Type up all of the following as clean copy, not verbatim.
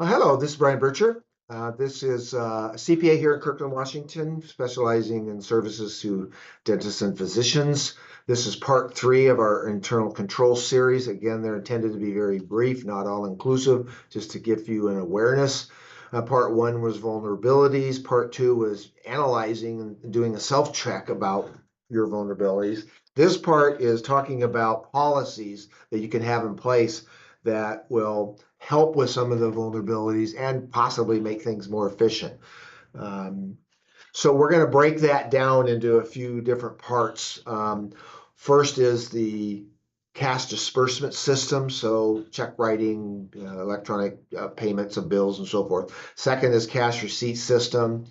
Hello, this is Brian Bircher. This is a CPA here in Kirkland, Washington, specializing in services to dentists and physicians. This is part three of our internal control series. Again, they're intended to be very brief, not all inclusive, just to give you an awareness. Part one was vulnerabilities. Part two was analyzing and doing a self check about your vulnerabilities. This part is talking about policies that you can have in place that will help with some of the vulnerabilities and possibly make things more efficient. Um, so we're going to break that down into a few different parts. First is the cash disbursement system, so check writing, electronic payments of bills and so forth. Second is cash receipt system,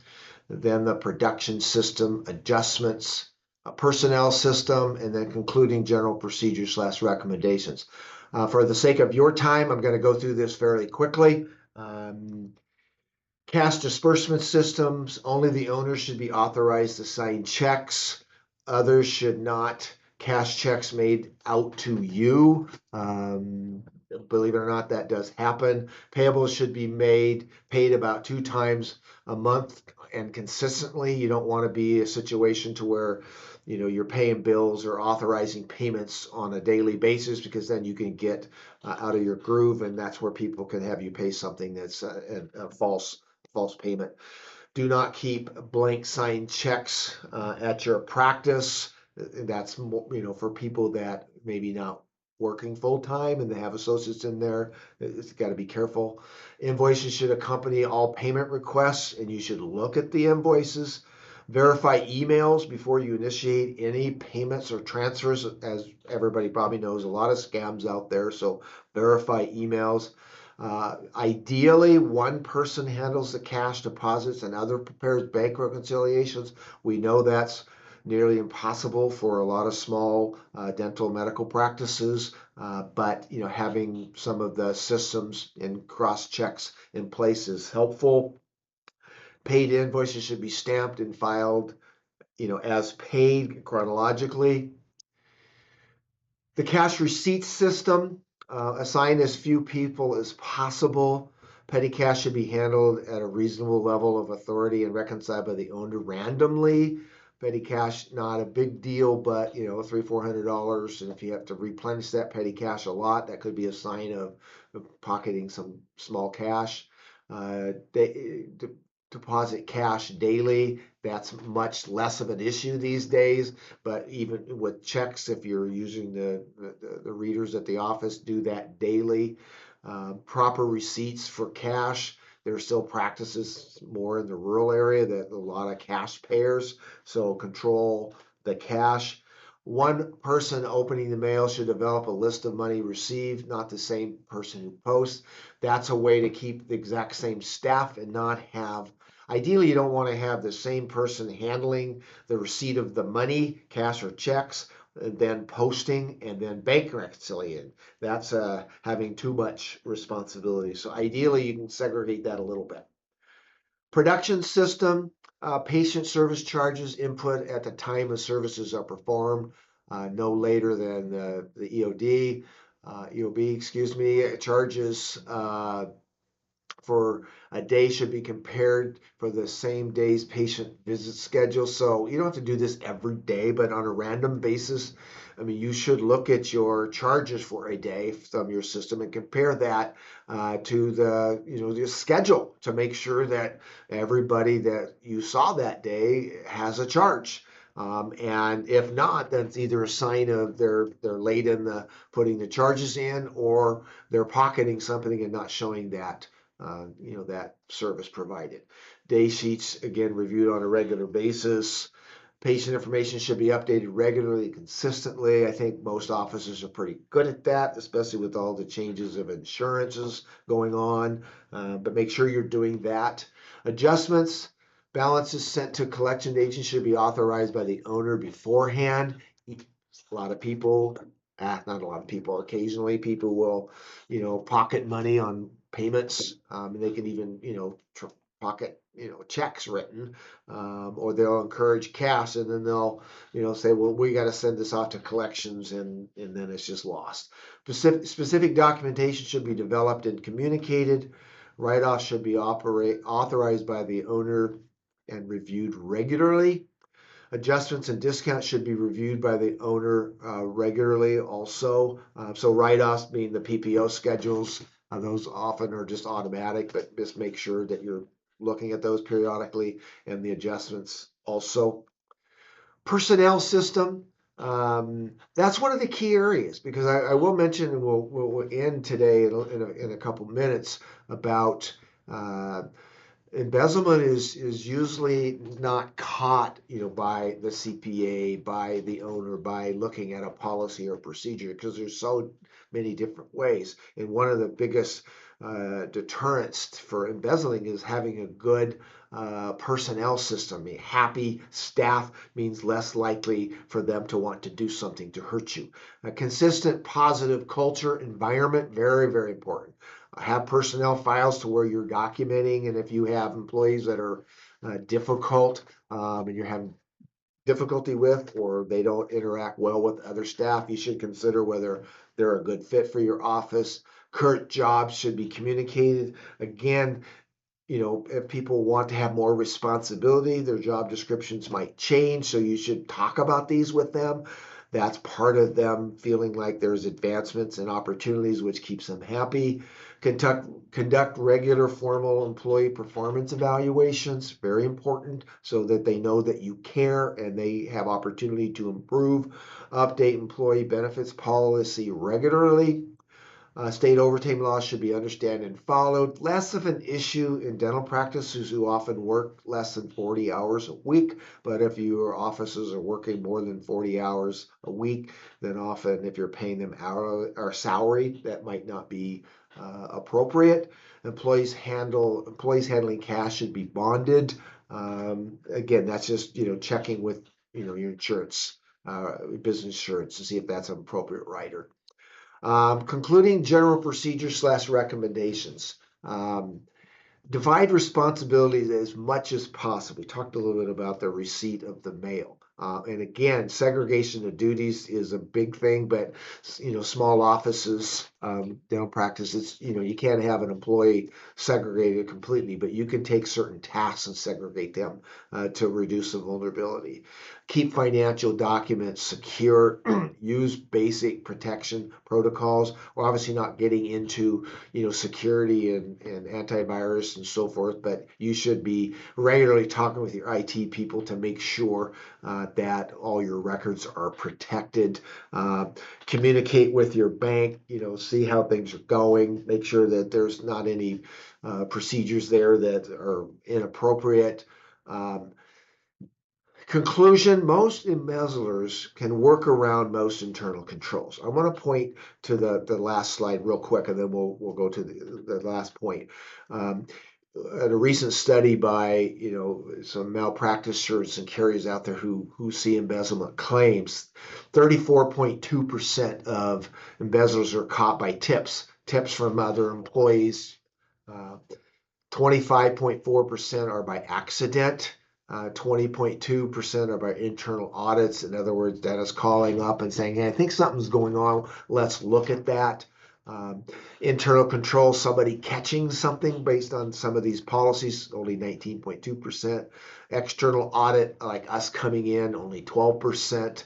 then the production system adjustments, a personnel system, and then concluding general procedures / recommendations. For the sake of your time, I'm going to go through this fairly quickly. Um, Cash disbursement systems, only the owner should be authorized to sign checks. Others should not. Cash checks made out to you. Believe it or not, that does happen. Payables should be paid about 2 times a month and consistently. You don't want to be a situation to where you're paying bills or authorizing payments on a daily basis, because then you can get out of your groove, and that's where people can have you pay something that's a false payment. Do not keep blank signed checks at your practice. That's for people that maybe not working full time and they have associates in there. It's got to be careful. Invoices should accompany all payment requests, and you should look at the invoices. Verify emails before you initiate any payments or transfers. As everybody probably knows, a lot of scams out there, so verify emails. Ideally, one person handles the cash deposits and other prepares bank reconciliations. We know that's nearly impossible for a lot of small dental medical practices, but having some of the systems and cross checks in place is helpful. Paid invoices should be stamped and filed, as paid chronologically. The cash receipt system, assign as few people as possible. Petty cash should be handled at a reasonable level of authority and reconciled by the owner randomly. Petty cash, not a big deal, but $300-400, and if you have to replenish that petty cash a lot, that could be a sign of pocketing some small cash. Deposit cash daily. That's much less of an issue these days, but even with checks, if you're using the readers at the office, do that daily. Proper receipts for cash. There are still practices more in the rural area that a lot of cash payers, so control the cash. One person opening the mail should develop a list of money received, not the same person who posts. That's a way to keep the exact same staff and not have. Ideally, you don't want to have the same person handling the receipt of the money, cash or checks, and then posting and then bank reconciliation. That's having too much responsibility. So ideally, you can segregate that a little bit. Production system, patient service charges input at the time of services are performed, no later than the EOB, excuse me, charges for a day should be compared for the same day's patient visit schedule. So you don't have to do this every day, but on a random basis, I mean, you should look at your charges for a day from your system and compare that to the schedule to make sure that everybody that you saw that day has a charge. And if not, then it's either a sign of they're late in the putting the charges in, or they're pocketing something and not showing that that service provided. Day sheets, again, reviewed on a regular basis. Patient information should be updated regularly, consistently. I think most offices are pretty good at that, especially with all the changes of insurances going on. But make sure you're doing that. Adjustments, balances sent to collection agents should be authorized by the owner beforehand. A lot of people, not a lot of people, occasionally people will, pocket money on payments, and they can even, pocket, checks written, or they'll encourage cash, and then they'll, say, well, we got to send this off to collections, and then it's just lost. Specific documentation should be developed and communicated. Write-offs should be authorized by the owner and reviewed regularly. Adjustments and discounts should be reviewed by the owner regularly also. So write-offs mean the PPO schedules. Those often are just automatic, but just make sure that you're looking at those periodically, and the adjustments also. Personnel system. That's one of the key areas, because I will mention, and we'll end today in a couple minutes about embezzlement is usually not caught, by the CPA, by the owner, by looking at a policy or procedure, because there's so many different ways. And one of the biggest deterrents for embezzling is having a good personnel system. A happy staff means less likely for them to want to do something to hurt you. A consistent positive culture environment, very, very important. Have personnel files to where you're documenting, and if you have employees that are difficult, and you're having difficulty with, or they don't interact well with other staff, you should consider whether they're a good fit for your office. Current jobs should be communicated. Again, if people want to have more responsibility, their job descriptions might change, so you should talk about these with them. That's part of them feeling like there's advancements and opportunities, which keeps them happy. Conduct regular formal employee performance evaluations, very important, so that they know that you care and they have opportunity to improve. Update employee benefits policy regularly. State overtime laws should be understood and followed. Less of an issue in dental practices who often work less than 40 hours a week. But if your offices are working more than 40 hours a week, then often if you're paying them hourly or salary, that might not be appropriate. Employees handling cash should be bonded. Again, that's just checking with your insurance, business insurance, to see if that's an appropriate rider. Concluding general procedures / recommendations. Divide responsibilities as much as possible. We talked a little bit about the receipt of the mail. And again, segregation of duties is a big thing, but small offices, dental practices, you can't have an employee segregated completely, but you can take certain tasks and segregate them to reduce the vulnerability. Keep financial documents secure. Use basic protection protocols. We're obviously not getting into security and antivirus and so forth, but you should be regularly talking with your IT people to make sure that all your records are protected. Communicate with your bank, see how things are going, make sure that there's not any procedures there that are inappropriate. Conclusion, most embezzlers can work around most internal controls. I want to point to the last slide real quick, and then we'll go to the last point. At a recent study by some malpractitioners and carriers out there who see embezzlement claims, 34.2% of embezzlers are caught by tips from other employees. 25.4% are by accident. 20.2% are by internal audits. In other words, dentists calling up and saying, hey, I think something's going on. Let's look at that. Internal control, somebody catching something based on some of these policies, only 19.2%. External audit, like us coming in, only 12%.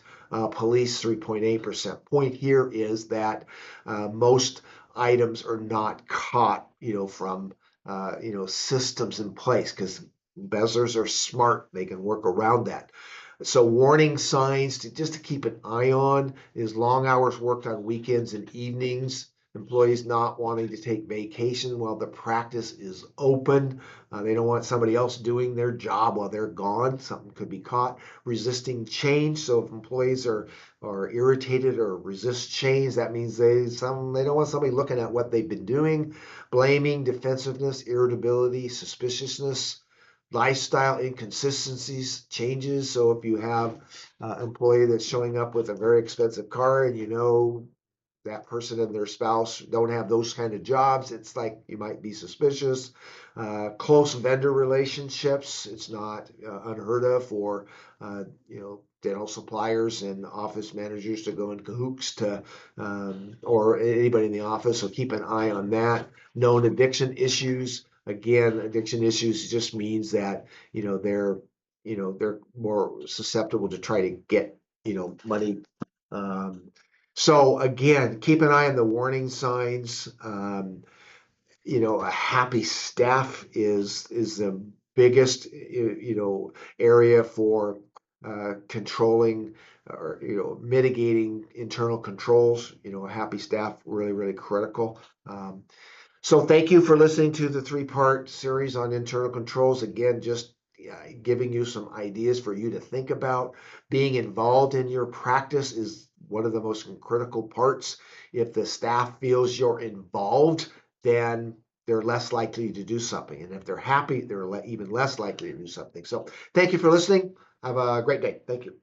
Police, 3.8%. Point here is that most items are not caught, from systems in place, because embezzlers are smart. They can work around that. So warning signs just to keep an eye on is long hours worked on weekends and evenings, employees not wanting to take vacation while the practice is open. They don't want somebody else doing their job while they're gone. Something could be caught. Resisting change. So if employees are irritated or resist change, that means they don't want somebody looking at what they've been doing. Blaming, defensiveness, irritability, suspiciousness. Lifestyle inconsistencies, changes. So if you have an employee that's showing up with a very expensive car, and that person and their spouse don't have those kind of jobs, it's like you might be suspicious. Close vendor relationships, it's not unheard of for dental suppliers and office managers to go in cahoots or anybody in the office, so keep an eye on that. Known addiction issues. again, addiction issues just means that, they're more susceptible to try to get, money. Um, so again, keep an eye on the warning signs. A happy staff is the biggest, area for controlling or, mitigating internal controls. A happy staff really, really critical. So thank you for listening to the three-part series on internal controls. Again, just giving you some ideas for you to think about. Being involved in your practice is one of the most critical parts. If the staff feels you're involved, then they're less likely to do something. And if they're happy, they're even less likely to do something. So thank you for listening. Have a great day. Thank you.